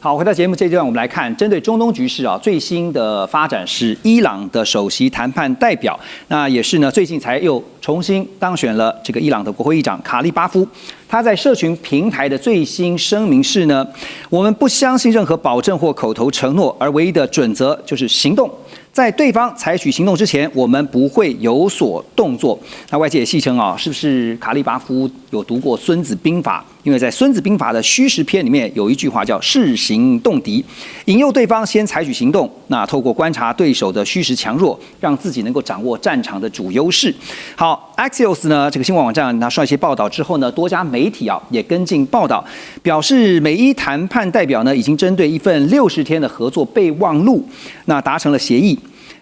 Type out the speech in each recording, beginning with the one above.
好，回到節目這一段，我們來看針對中東局勢最新的發展是伊朗的首席談判代表，那也是呢最近才又重新當選了這個伊朗的國會議長卡利巴夫。他在社群平台的最新聲明是呢，我們不相信任何保證或口頭承諾，而唯一的準則就是行動。在對方採取行動之前，我們不會有所動作。那外界也戲稱是不是卡利巴夫有讀過《孫子兵法》？因為在《孫子兵法》的虛實篇裡面有一句話叫"勢行動敵"，引誘對方先採取行動。那透過觀察對手的虛實強弱，讓自己能夠掌握戰場的主優勢。好 ，Axios 呢這個新聞網站他率先報道之後呢，多家媒體也跟進報道，表示美伊談判代表呢已經針對一份60天的合作備忘錄，那達成了協議。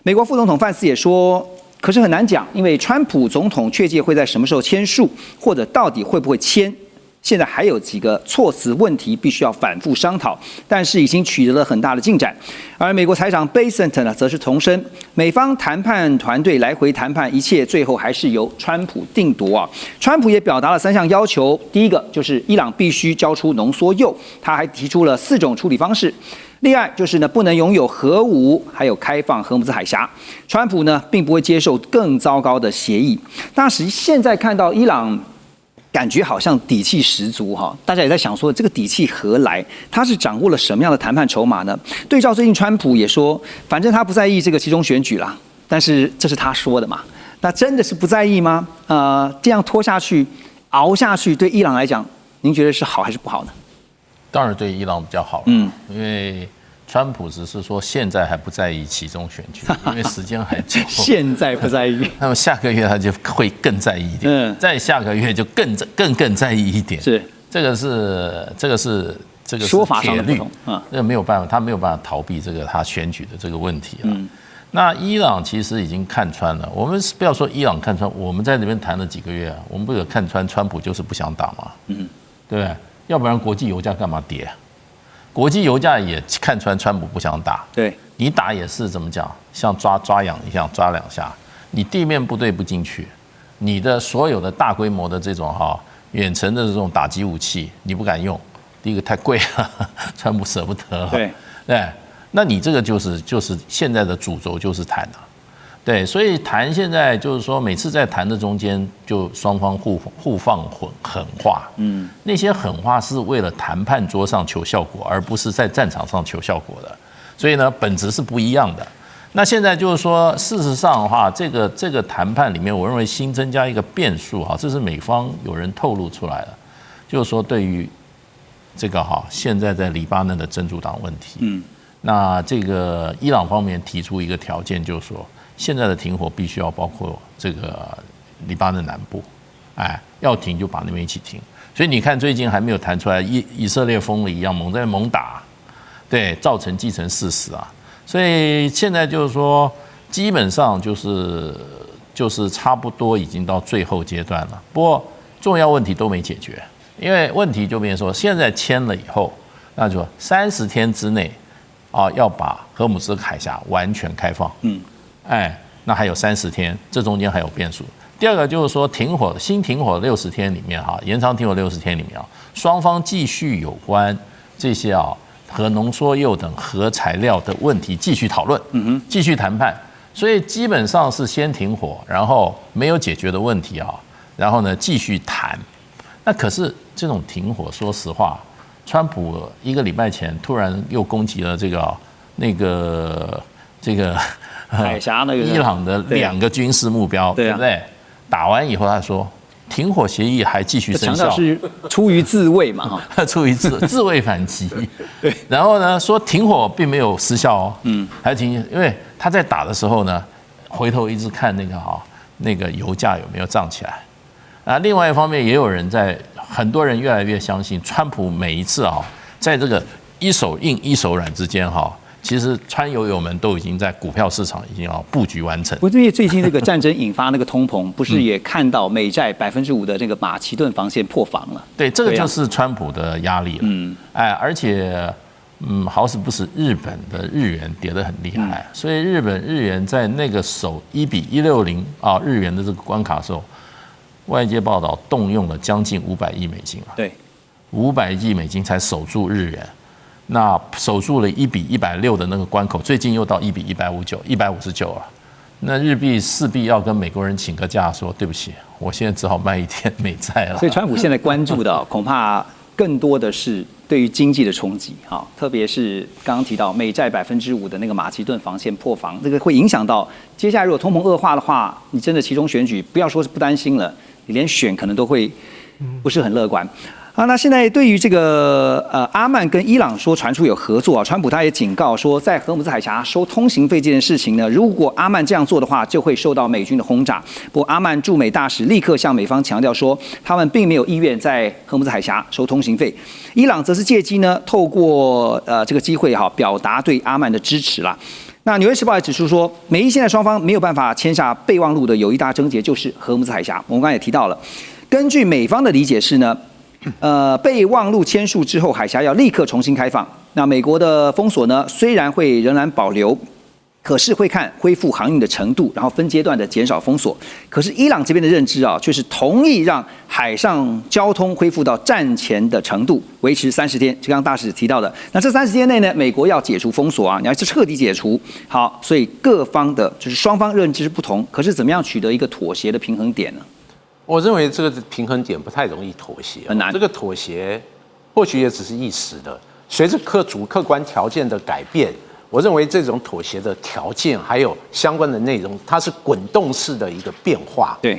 美國副總統范斯也說，可是很難講，因為川普總統確切會在什麼時候簽署，或者到底會不會簽，現在還有幾個措辭問題必須要反覆商討，但是已經取得了很大的進展。而美國財長 Bessent 呢，則是重申，美方談判團隊來回談判，一切最後還是由川普定奪啊。川普也表達了3項要求，第一個就是伊朗必須交出濃縮鈾，他還提出了4種處理方式。另外就是呢，不能擁有核武，還有開放荷姆茲海峽。川普呢，並不會接受更糟糕的協議。但是現在看到伊朗，感覺好像底氣十足哈。大家也在想說，這個底氣何來？他是掌握了什麼樣的談判籌碼呢？對照最近川普也說，反正他不在意這個期中選舉啦。但是這是他說的嘛？那真的是不在意嗎？這樣拖下去、熬下去，對伊朗來講，您覺得是好還是不好呢？當然對伊朗比較好，因為川普只是說現在還不在意期中選舉，因為時間還久。現在不在意，那麼下個月他就會更在意一點，再下個月就更在意一點。是，這個是說法上的不同啊，這個沒有辦法，他沒有辦法逃避這個他選舉的這個問題了。那伊朗其實已經看穿了，我們不要說伊朗看穿，我們在那邊談了幾個月啊，我們不有看穿川普就是不想打嘛，對不對？要不然國際油價幹嘛跌？國際油價也看穿川普不想打，對，你打也是怎麼講，像抓癢一樣抓2下，你地面部隊不進去，你的所有的大規模的這種遠程的這種打擊武器你不敢用，第一個太貴了，川普捨不得，對，那你這個就是現在的主軸就是談啊。對，所以談現在就是說，每次在談的中間，就雙方互放狠話，那些狠話是為了談判桌上求效果，而不是在戰場上求效果的，所以呢，本質是不一樣的。那現在就是說，事實上的話，這個談判裡面，我認為新增加一個變數哈，這是美方有人透露出來的，就是說對於這個現在在黎巴嫩的真主黨問題，那這個伊朗方面提出一個條件，就是說，現在的停火必須要包括這個黎巴嫩南部，要停就把那邊一起停。所以你看，最近還沒有談出來，以色列瘋了一樣猛打，對，造成既成事實啊。所以現在就是說，基本上就是差不多已經到最後階段了。不過重要問題都沒解決，因為問題就變成說，現在簽了以後，那就30天之內要把荷姆茲海峽完全開放。那還有30天，這中間還有變數。第二個就是說，新停火60天裡面延長停火60天裡面雙方繼續有關這些核濃縮鈾等核材料的問題繼續討論，繼續談判。所以基本上是先停火，然後沒有解決的問題然後呢繼續談。那可是這種停火，說實話，川普1個禮拜前突然又攻擊了這個海峽那個伊朗的2個軍事目標，對不對？打完以後他說停火協議還繼續生效，強調是出於自衛嘛，出於自衛反擊。對，然後呢說停火並沒有失效還停，因為他在打的時候呢，回頭一直看那個油價有沒有漲起來。另外一方面也有人很多人越來越相信川普每一次在這個一手硬一手軟之間其實川友們都已經在股票市场已經要布局完成。不是因為最近這個戰爭引發那個通膨，不是也看到美債5%的這個馬其頓防線破防了？對，這個就是川普的壓力了。而且好死不死，日本的日元跌得很厲害，所以日元在那個守1:160日元的這個關卡的時候，外界報道動用了將近500億美金啊。對，500億美金才守住日元。那守住了1:160的那個關口，最近又到1:159啊。那日幣勢必要跟美國人請個假，說對不起，我現在只好賣一天美債了。所以川普現在關注的恐怕更多的是對於經濟的衝擊，哈，特別是剛剛提到美債5%的那個馬其頓防線破防，這個會影響到接下來如果通膨惡化的話，你真的期中選舉不要說是不擔心了，你連選可能都會不是很樂觀。啊，那現在對於這個阿曼跟伊朗說傳出有合作啊，川普他也警告說，在荷姆茲海峽收通行費這件事情呢，如果阿曼這樣做的話，就會受到美軍的轟炸。不過阿曼駐美大使立刻向美方強調說，他們並沒有意願在荷姆茲海峽收通行費。伊朗則是借機呢，透過這個機會哈，表達對阿曼的支持啦。那《紐約時報》也指出說，美伊現在雙方沒有辦法簽下備忘錄的有一大症結就是荷姆茲海峽。我們剛才也提到了，根據美方的理解是呢。備忘錄簽署之後，海峽要立刻重新開放。那美國的封鎖呢，雖然會仍然保留，可是會看恢復航運的程度，然後分階段的減少封鎖。可是伊朗這邊的認知啊，卻是同意讓海上交通恢復到戰前的程度，維持30天。就剛剛大使提到的，那這30天內呢，美國要解除封鎖啊，你要徹底解除。好，所以各方的就是雙方認知不同，可是怎麼樣取得一個妥協的平衡點呢？我認為這個平衡點不太容易妥協，很難。這個妥協或許也只是一時的，隨着客觀條件的改變，我認為這種妥協的條件還有相關的內容，它是滾動式的一個變化。對，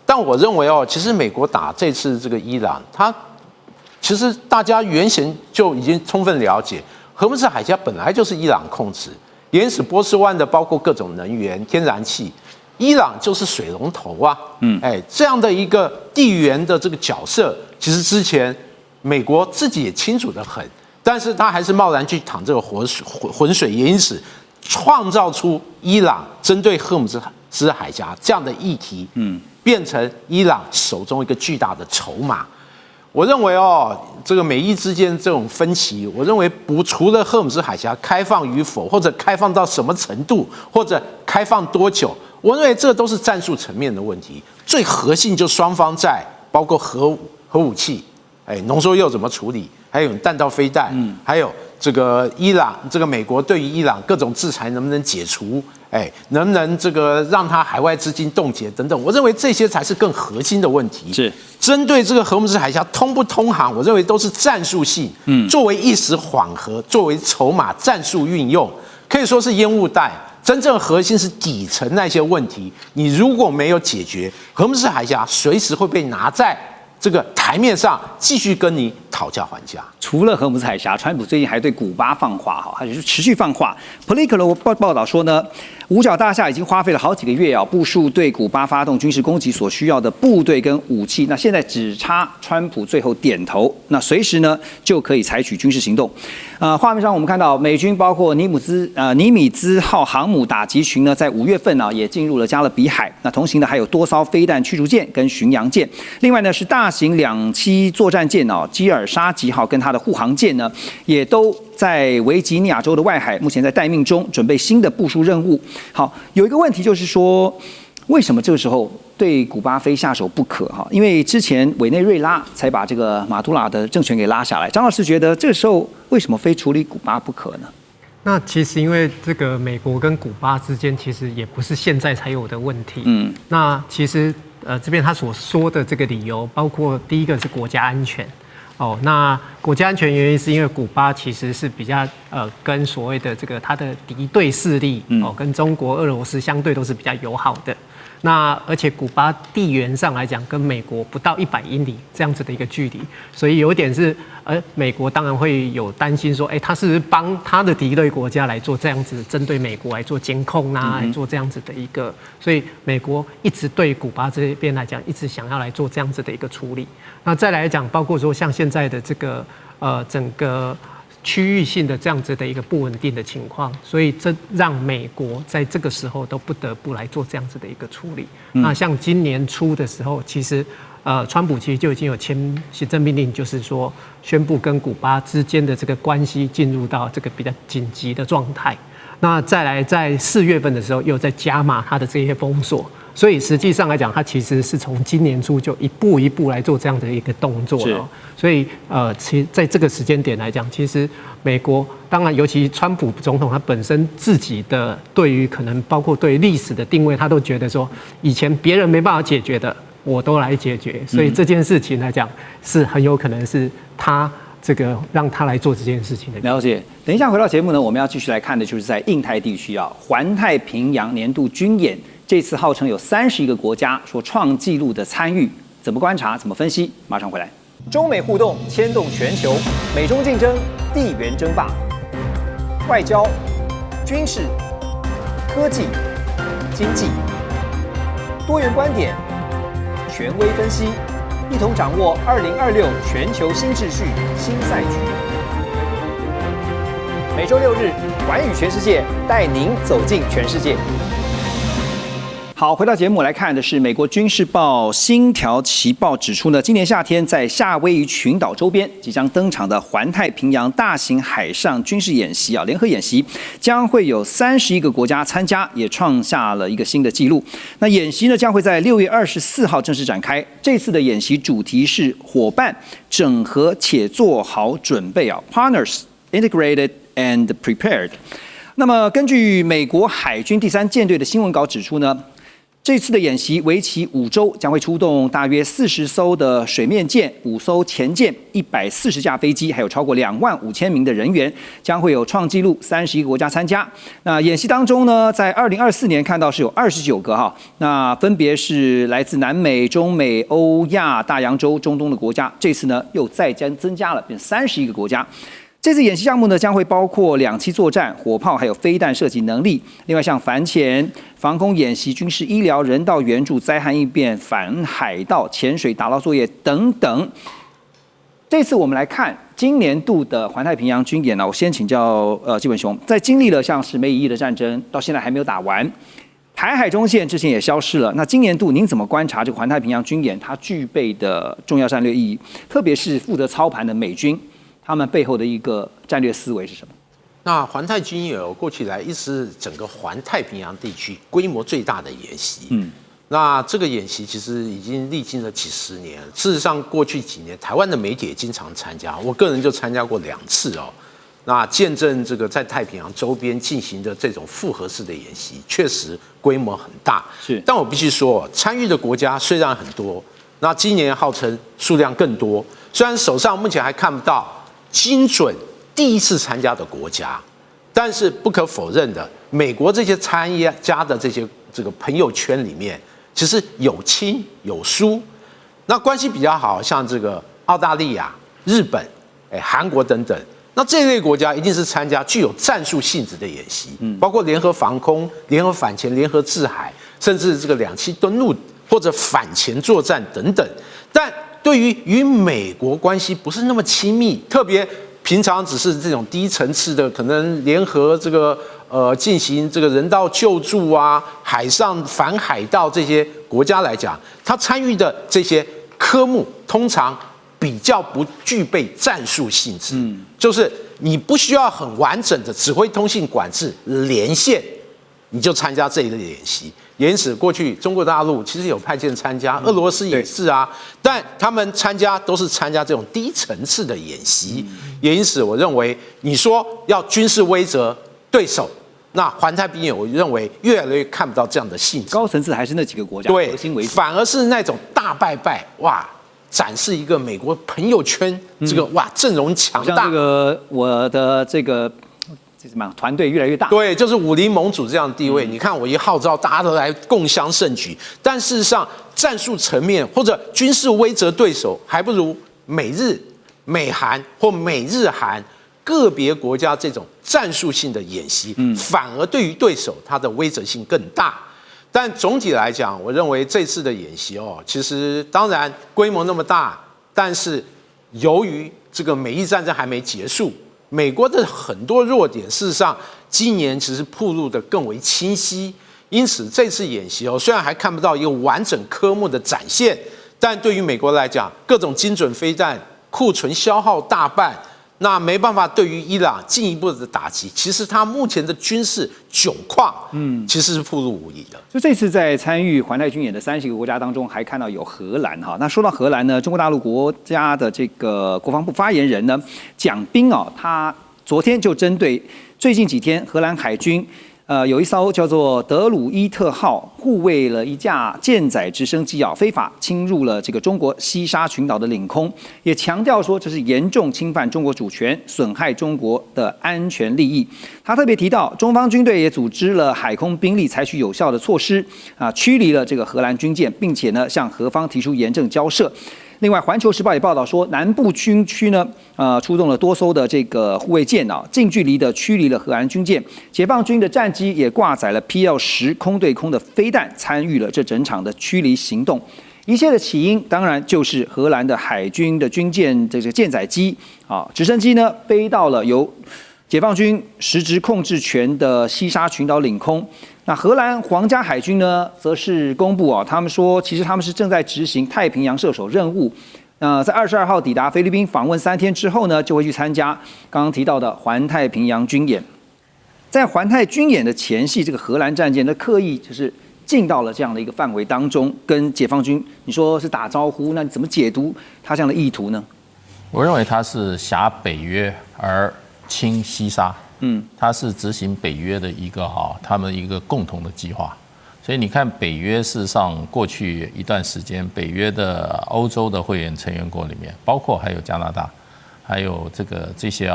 但我認為其實美國打這次這個伊朗，它其實大家原先就已經充分了解，荷姆茲海峽本來就是伊朗控制，沿使波斯灣的包括各種能源、天然氣。伊朗就是水龍頭啊，這樣的一個地緣的這個角色，其實之前美國自己也清楚得很，但是他還是貿然去淌這個渾水，也因此創造出伊朗針對荷姆茲海峽這樣的議題，變成伊朗手中一個巨大的籌碼。我認為這個美伊之間這種分歧，我認為除了荷姆茲海峽開放與否，或者開放到什麼程度，或者開放多久，我認為這都是戰術層面的問題。最核心就雙方在包括核武器，濃縮鈾怎麼處理，還有彈道飛彈，還有這個伊朗，這個美國對於伊朗各種制裁能不能解除？能不能這個讓他海外資金凍結等等？我認為這些才是更核心的問題。是針對這個荷姆茲海峽通不通航，我認為都是戰術性，作為一時緩和，作為籌碼戰術運用，可以說是煙霧彈。真正核心是底層那些問題，你如果沒有解決，荷姆茲海峽隨時會被拿在這個台面上繼續跟你討價還價。除了荷姆茲海峽，川普最近還對古巴放話，他就是持續放話。Politico 報道說呢，五角大廈已經花費了好幾個月部署對古巴發動軍事攻擊所需要的部隊跟武器。那現在只差川普最後點頭，那隨時呢就可以採取軍事行動。畫面上我們看到美軍包括尼米茲號航母打擊群呢，在5月份也進入了加勒比海。那同行的還有多艘飛彈驅逐艦跟巡洋艦。另外呢是大型2棲作戰艦基爾沙吉號跟它的護航艦呢，也都在維吉尼亞州的外海，目前在待命中，準備新的部署任務。好，有一個問題就是說，為什麼這個時候對古巴非下手不可？因為之前委內瑞拉才把這個馬杜拉的政權給拉下來。張老師覺得這個時候為什麼非處理古巴不可呢？那其實因為這個美國跟古巴之間其實也不是現在才有的問題。那其實這邊他所說的這個理由，包括第一個是國家安全。那國家安全原因是因為古巴其實是比較跟所謂的這個它的敵對勢力跟中國、俄羅斯相對都是比較友好的。那而且古巴地緣上來講，跟美國不到100英里這樣子的一個距離，所以有一點是，美國當然會有擔心說，他是不是幫他的敵對國家來做這樣子，針對美國來做監控來做這樣子的一個，所以美國一直對古巴這邊來講，一直想要來做這樣子的一個處理。那再來講，包括說像現在的這個整個區域性的這樣子的一個不穩定的情況，所以這讓美國在這個時候都不得不來做這樣子的一個處理。那像今年初的時候，其實川普其實就已經有簽行政命令，就是說宣布跟古巴之間的這個關係進入到這個比較緊急的狀態。那再來在4月份的時候，又在加碼他的這些封鎖。所以實際上來講，它其實是從今年初就一步一步來做這樣的一個動作了。所以其實在這個時間點來講，其實美國當然，尤其川普總統他本身自己的對於可能包括對歷史的定位，他都覺得說以前別人沒辦法解決的，我都來解決。所以這件事情來講，是很有可能是他這個讓他來做這件事情的。了解。等一下回到節目呢，我們要繼續來看的就是在印太地區啊，環太平洋年度軍演，這次號稱有31個國家說創紀錄的參與，怎麼觀察，怎麼分析？馬上回來。中美互動牽動全球，美中競爭，地緣爭霸，外交、軍事、科技、經濟，多元觀點，權威分析，一同掌握2026全球新秩序、新賽局。每周6日，寰宇全世界帶您走進全世界。好，回到節目來看的是美國軍事報《星條旗報》指出呢，今年夏天在夏威夷群島周邊即將登場的環太平洋大型海上軍事演習联合演習，將會有31個國家參加，也創下了一個新的紀錄。那演習呢，將會在6月24號正式展開。這次的演習主題是夥伴整合且做好準備，Partners Integrated and Prepared。那麼根據美國海軍第3艦隊的新聞稿指出呢，這次的演習為期5週，將會出動大約40艘的水面艦、5艘潛艦、140架飛機，還有超過25000名的人員，將會有創紀錄31個國家參加。那演習當中呢，在2024年看到是有29個那分別是來自南美、中美、歐亞大洋洲、中東的國家。這次呢又再增加了，變31個國家。這次演習項目呢，將會包括2棲作戰、火炮還有飛彈射擊能力，另外像反潛、防空演習、軍事醫療、人道援助、災害應變、反海盜、潛水打撈作業等等。這次我們來看今年度的環太平洋軍演呢，我先請教紀文雄，在經歷了像是美以伊的戰爭，到現在還沒有打完，台海中線之前也消失了。那今年度您怎麼觀察這個環太平洋軍演它具備的重要戰略意義？特別是負責操盤的美軍，他們背後的一個戰略思維是什麼？那環太軍演過去以來一直是整個環太平洋地區規模最大的演習。那這個演習其實已經歷經了幾十年。事實上，過去幾年台灣的媒體也經常參加，我個人就參加過2次哦。那見證這個在太平洋周邊進行的這種複合式的演習，確實規模很大。是，但我必須說，參與的國家雖然很多，那今年號稱數量更多。雖然手上目前還看不到精準第一次參加的國家，但是不可否認的，美國這些參加的這個朋友圈裡面，其實有親有疏，那關係比較好，像這個澳大利亞、日本、韓國等等，那這類國家一定是參加具有戰術性質的演習，包括聯合防空、聯合反潛、聯合制海，甚至這個2棲登陸或者反潛作戰等等，但對於與美國關係不是那麼親密，特別平常只是這種低層次的，可能聯合這個進行這個人道救助啊、海上反海盜這些國家來講，他參與的這些科目通常比較不具備戰術性質，就是你不需要很完整的指揮、通信、管制連線，你就參加這一類演習。因此，過去中國大陸其實有派艦參加，俄羅斯也是啊，但他們參加都是參加這種低層次的演習。也因此，我認為你說要軍事威懾對手，那環太平洋我認為越來越看不到這樣的性質。高層次還是那幾個國家核心為主，反而是那種大拜拜哇，展示一個美國朋友圈這個哇陣容強大。像這個我的這個。什麼團隊越來越大？對，就是武林盟主這樣的地位。你看，我一號召，大家都來共襄盛舉。但事實上，戰術層面或者軍事威懾對手，還不如美日、美韓或美日韓個別國家這種戰術性的演習，反而對於對手它的威懾性更大。但總體來講，我認為這次的演習其實當然規模那麼大，但是由於這個美伊戰爭還沒結束。美國的很多弱點，事實上今年其實暴露得更為清晰。因此，這次演習雖然還看不到一個完整科目的展現，但對於美國來講，各種精準飛彈庫存消耗大半，那沒辦法對於伊朗進一步的打擊。其實他目前的軍事窘況，其實是暴露無遺的。就這次在參與環太軍演的30個國家當中，還看到有荷蘭哈。那說到荷蘭呢，中國大陸國家的這個國防部發言人呢，蔣斌啊，他昨天就針對最近幾天荷蘭海軍。有一艘叫做德魯伊特號護衛了一架艦載直升機非法侵入了這個中國西沙群島的領空，也強調說這是嚴重侵犯中國主權，損害中國的安全利益。他特別提到，中方軍隊也組織了海空兵力，採取有效的措施驅離了這個荷蘭軍艦，並且呢向荷方提出嚴正交涉。另外，《環球時報》也報道說，南部軍區呢，出動了多艘的這個護衛艦近距離的驅離了荷蘭軍艦。解放軍的戰機也掛載了 PL-10空對空的飛彈，參與了這整場的驅離行動。一切的起因，當然就是荷蘭的海軍的軍艦這個艦載機直升機呢，飛到了由解放軍實質控制權的西沙群島領空。那荷蘭皇家海軍呢，則是公布他們說，其實他們是正在執行太平洋射手任務。在22號抵達菲律賓訪問3天之後呢，就會去參加剛剛提到的環太平洋軍演。在環太軍演的前夕，這個荷蘭戰艦呢，刻意就是進到了這樣的一個範圍當中，跟解放軍你說是打招呼，那你怎麼解讀他這樣的意圖呢？我認為他是挾北約而侵西沙。它是執行北約的一個他們一個共同的計劃，所以你看北約事實上過去一段時間，北約的歐洲的會員成員國裡面，包括還有加拿大，還有這些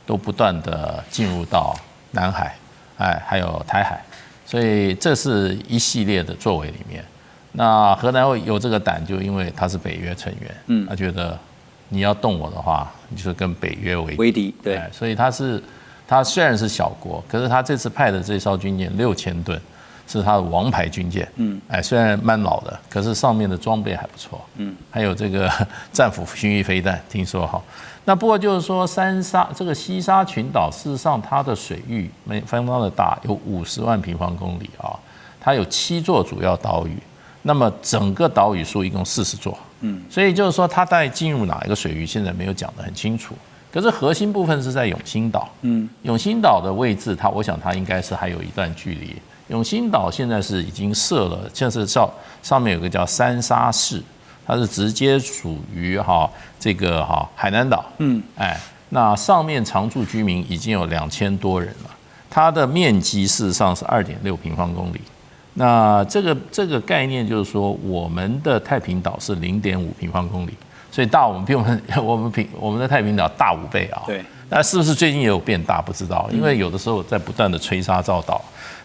都不斷的進入到南海，還有台海，所以這是一系列的作為裡面。那荷蘭會有這個膽，就因為他是北約成員，他覺得你要動我的話，你就跟北約為敵，對，所以他雖然是小國，可是他這次派的這艘軍艦6000噸，是他的王牌軍艦。雖然蠻老的，可是上面的裝備還不錯。還有這個戰斧巡弋飛彈，聽說好。那不過就是說，這個西沙群島，事實上它的水域相當的大，有50萬平方公里啊。它有7座主要島嶼，那麼整個島嶼數一共40座。所以就是說，它在進入哪一個水域，現在沒有講得很清楚。可是核心部分是在永興島，永興島的位置，我想它應該是還有一段距離。永興島現在是已經設了，現在是上面有個叫三沙市，它是直接屬於這個海南島，那上面常住居民已經有2000多人了，它的面積事實上是2.6平方公里。那這個概念就是說，我們的太平島是0.5平方公里。所以大我們比我們的太平島大5倍啊！對，那是不是最近也有變大？不知道，因為有的時候在不斷的吹沙造島，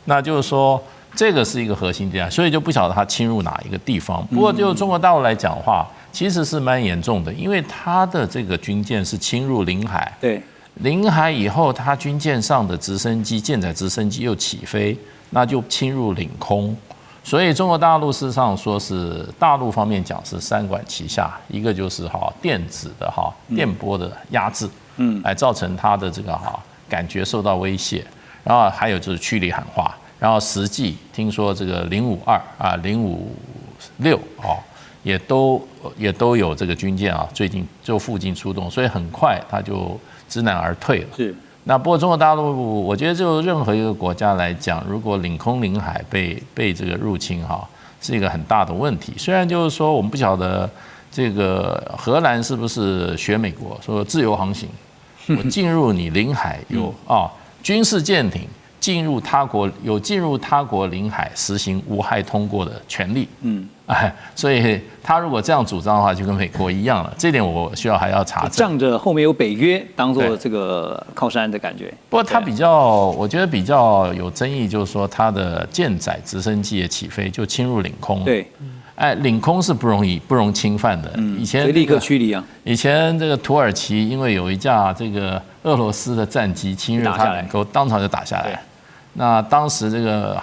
那就是說這個是一個核心點，所以就不曉得它侵入哪一個地方。不過就中國大陸來講的話，其實是蠻嚴重的，因為它的這個軍艦是侵入領海，對，領海以後，它軍艦上的直升機、艦載直升機又起飛，那就侵入領空。所以中國大陸事實上說是大陸方面講是3管齊下，一個就是電子的電波的壓制，來造成它的這個感覺受到威脅，然後還有就是驅離喊話，然後實際聽說這個052056也都有這個軍艦最近就附近出動，所以很快它就知難而退了。是。那不過中國大陸，我覺得就任何一個國家來講，如果領空領海被這個入侵是一個很大的問題。雖然就是說我們不曉得這個荷蘭是不是學美國說自由航行，我進入你領海有軍事艦艇進入他國領海實行無害通過的權利。所以他如果這樣主張的話，就跟美國一樣了。這點我需要還要查證。仗着後面有北約當做這個靠山的感覺。不過他我覺得比較有爭議，就是說他的艦載直升機的起飛就侵入領空。對，領空是不容侵犯的。以前立刻驅離啊。以前這個土耳其因為有一架這個俄羅斯的戰機侵入他領空，當場就打下來。那當時這個。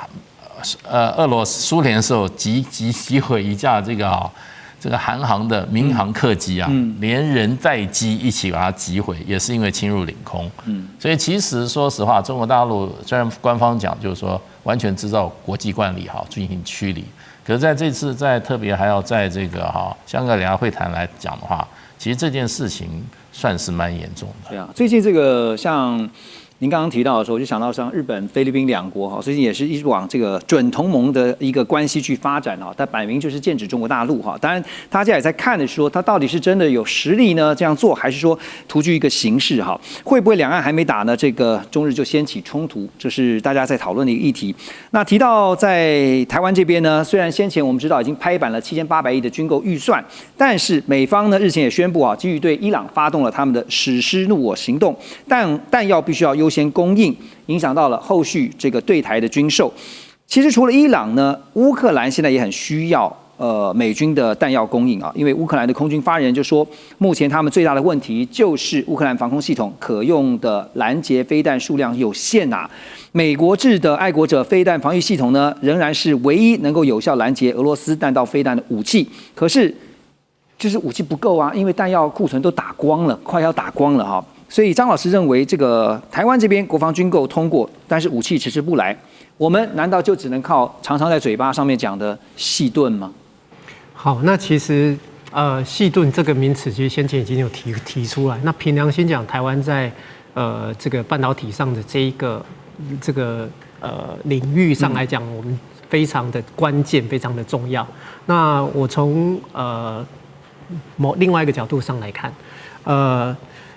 蘇聯的時候擊毀一架這個韓航的民航客機連人帶機一起把它擊毀，也是因為侵入領空。所以其實說實話，中國大陸雖然官方講就是說完全知道國際慣例進行驅離，可是在這次特別還要在這個香格里拉會談來講的話，其實這件事情算是蠻嚴重的。對啊，最近這個像您剛剛提到的時候，我就想到像日本、菲律賓兩國哈，最近也是一直往這個準同盟的一個關係去發展哈，但擺明就是劍指中國大陸哈。當然，大家也在看的說，他到底是真的有實力呢這樣做，還是說圖具一個形式哈？會不會兩岸還沒打呢？這個中日就掀起衝突，這是大家在討論的一個議題。那提到在台灣這邊呢，雖然先前我們知道已經拍板了7800億的軍購預算，但是美方呢日前也宣布啊，基於對伊朗發動了他們的史詩怒我行動，彈藥必須要優先供應，影響到了後續這個對台的軍售。其實除了伊朗呢，烏克蘭現在也很需要美軍的彈藥供應啊，因為烏克蘭的空軍發言人就說，目前他們最大的問題就是烏克蘭防空系統可用的攔截飛彈數量有限啊。美國制的愛國者飛彈防禦系統呢，仍然是唯一能夠有效攔截俄羅斯彈道飛彈的武器，可是就是武器不夠啊，因為彈藥庫存都打光了，快要打光了哈。所以張老師認為，這個台灣這邊國防軍購通過，但是武器遲遲不來，我們難道就只能靠常常在嘴巴上面講的細盾嗎？好，那其實細盾這個名詞其實先前已經有提出來。那憑良心講，台灣在這個半導體上的這個領域上來講，我們非常的關鍵，非常的重要。那我從另外一個角度上來看，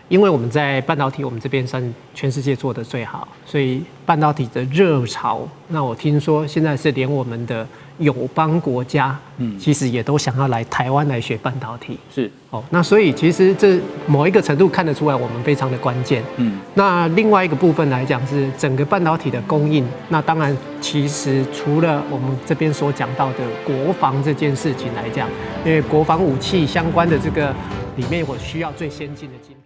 因為我們在半導體，我們這邊算全世界做得最好，所以半導體的熱潮，那我聽說現在是連我們的友邦國家，其實也都想要來台灣來學半導體。是哦，那所以其實這某一個程度看得出來，我們非常的關鍵。那另外一個部分來講是整個半導體的供應，那當然其實除了我們這邊所講到的國防這件事情來講，因為國防武器相關的這個裡面，我需要最先進的晶片。